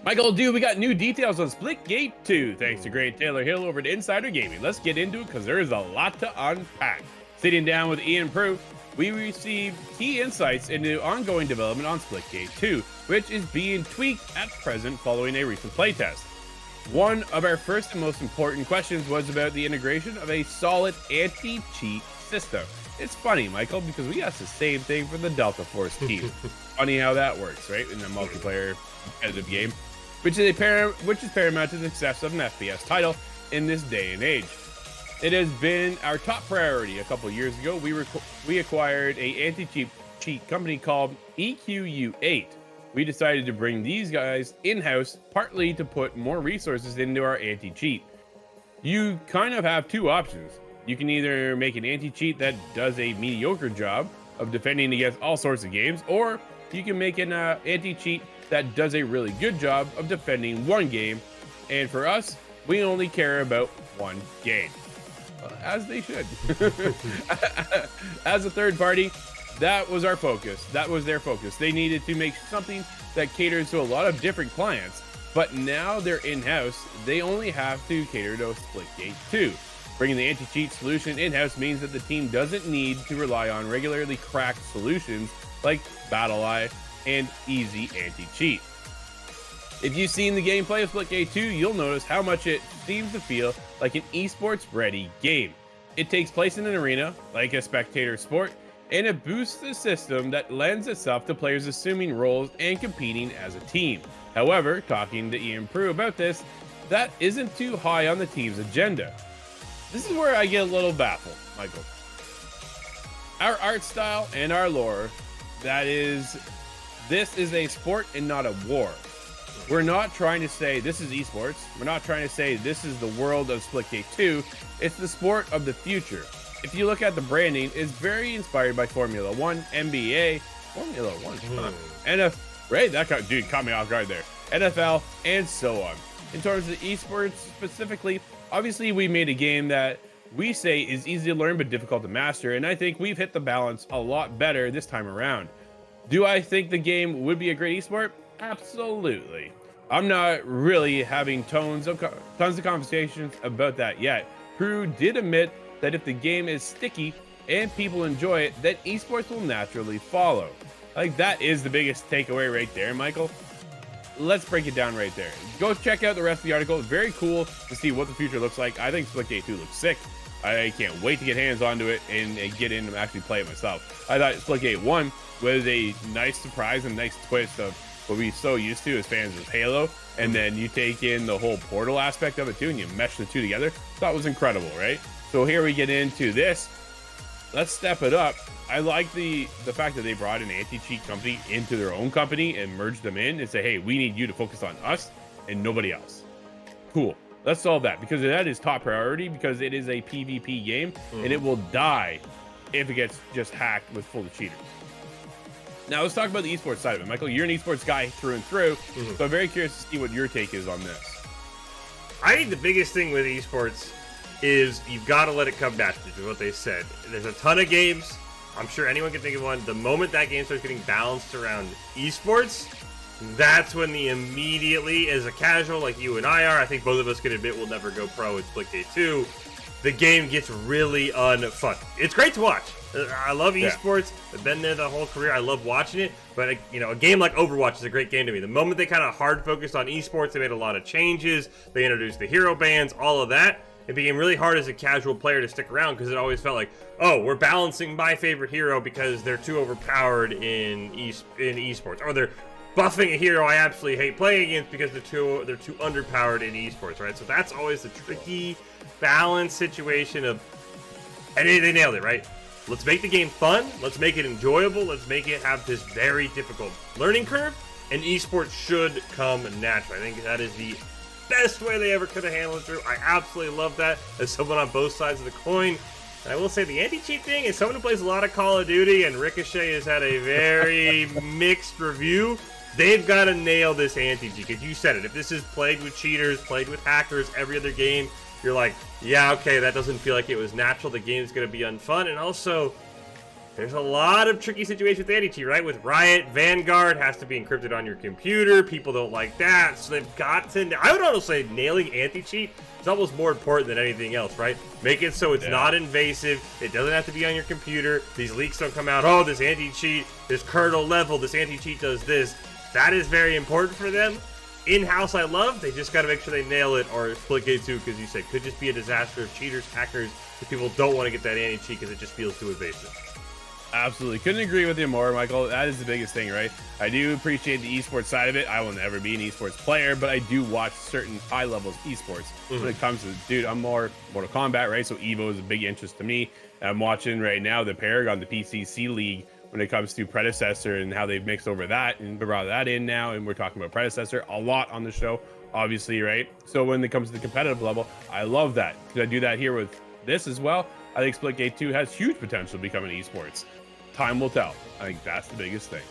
Michael, dude, we got new details on Splitgate 2, thanks to great Taylor Hill over at Insider Gaming. Let's get into it because there is a lot to unpack. Sitting down with Ian Proulx, we received key insights into ongoing development on Splitgate 2, which is being tweaked at present following a recent playtest. One of our first and most important questions was about the integration of a solid anti-cheat system. It's funny, Michael, because we asked the same thing for the Delta Force team. Funny how that works, right? In a multiplayer competitive game, which is paramount to the success of an FPS title in this day and age. It has been our top priority. A couple years ago, we acquired a anti-cheat company called EQU8. We decided to bring these guys in-house, partly to put more resources into our anti-cheat. You kind of have two options. You can either make an anti-cheat that does a mediocre job of defending against all sorts of games, or you can make an anti-cheat that does a really good job of defending one game. And for us, we only care about one game. As they should. As a third party, that was our focus. That was their focus. They needed to make something that caters to a lot of different clients, but now they're in-house. They only have to cater to Splitgate 2. Bringing the anti-cheat solution in-house means that the team doesn't need to rely on regularly cracked solutions like BattlEye and easy anti-cheat. If you've seen the gameplay of Splitgate 2, you'll notice how much it seems to feel like an esports ready game. It takes place in an arena, like a spectator sport, and it boosts the system that lends itself to players assuming roles and competing as a team. However, talking to Ian Proulx about this, that isn't too high on the team's agenda. This is where I get a little baffled, Michael. Our art style and our lore, this is a sport and not a war. We're not trying to say this is esports. We're not trying to say this is the world of Splitgate 2. It's the sport of the future. If you look at the branding, it's very inspired by Formula 1, NBA, Formula 1, NFL, right? That dude caught me off guard there. NFL, and so on. In terms of esports specifically, obviously we made a game that we say is easy to learn but difficult to master, and I think we've hit the balance a lot better this time around. Do I think the game would be a great esport? Absolutely. I'm not really having tons of conversations about that yet. Proulx did admit that if the game is sticky and people enjoy it, then esports will naturally follow. Like, that is the biggest takeaway right there, Michael. Let's break it down right there. Go check out the rest of the article. It's very cool to see what the future looks like. I think Splitgate 2 looks sick. I can't wait to get hands onto it and get in and actually play it myself. I thought Splitgate 1 was a nice surprise and nice twist of what we're so used to as fans of Halo, and then you take in the whole Portal aspect of it too, and you mesh the two together. Thought it was incredible, right? So here we get into this. Let's step it up. I like the fact that they brought an anti-cheat company into their own company and merged them in and say, hey, we need you to focus on us and nobody else. Cool. Let's solve that, because that is top priority, because it is a PvP game and it will die if it gets just hacked with full of cheaters. Now let's talk about the esports side of it. Michael, you're an esports guy through and through, so I'm very curious to see what your take is on this. I think the biggest thing with esports is you've got to let it come naturally, is what they said. There's a ton of games. I'm sure anyone can think of one. The moment that game starts getting balanced around esports, that's when immediately, as a casual like you and I are, I think both of us can admit we'll never go pro in Splitgate 2, the game gets really unfun. It's great to watch. I love esports. I've been there the whole career. I love watching it. But, you know, a game like Overwatch is a great game to me. The moment they kind of hard focused on esports, they made a lot of changes. They introduced the hero bans, all of that. It became really hard as a casual player to stick around, because it always felt like, oh, we're balancing my favorite hero because they're too overpowered in esports, or they're buffing a hero I absolutely hate playing against because they're too underpowered in esports, right? So that's always the tricky balance situation of, and they nailed it, right? Let's make the game fun. Let's make it enjoyable. Let's make it have this very difficult learning curve, and esports should come naturally. I think that is the best way they ever could have handled it through. I absolutely love that as someone on both sides of the coin. And I will say the anti-cheat thing is someone who plays a lot of Call of Duty, and Ricochet has had a very mixed review. They've got to nail this anti-cheat, because you said it. If this is played with cheaters, played with hackers, every other game, you're like, yeah, okay, that doesn't feel like it was natural. The game's going to be unfun. And also, there's a lot of tricky situations with anti-cheat, right? With Riot, Vanguard has to be encrypted on your computer. People don't like that, so they've got to. I would almost say nailing anti-cheat is almost more important than anything else, right? Make it so it's not invasive. It doesn't have to be on your computer. These leaks don't come out. Oh, this anti-cheat, this kernel level, this anti-cheat does this. That is very important for them. In-house, I love. They just got to make sure they nail it, or Splitgate 2, because you said could just be a disaster of cheaters, hackers, if people don't want to get that anti-cheat because it just feels too invasive. Absolutely. Couldn't agree with you more, Michael. That is the biggest thing, right? I do appreciate the esports side of it. I will never be an esports player, but I do watch certain high levels esports when it comes to, dude, I'm more Mortal Kombat, right? So Evo is a big interest to me. I'm watching right now the Paragon, the PCC League, when it comes to predecessor and how they've mixed over that and brought that in now. And we're talking about predecessor a lot on the show, obviously, right? So when it comes to the competitive level, I love that because I do that here with this as well. I think Splitgate 2 has huge potential to become an esports. Time will tell. I think that's the biggest thing.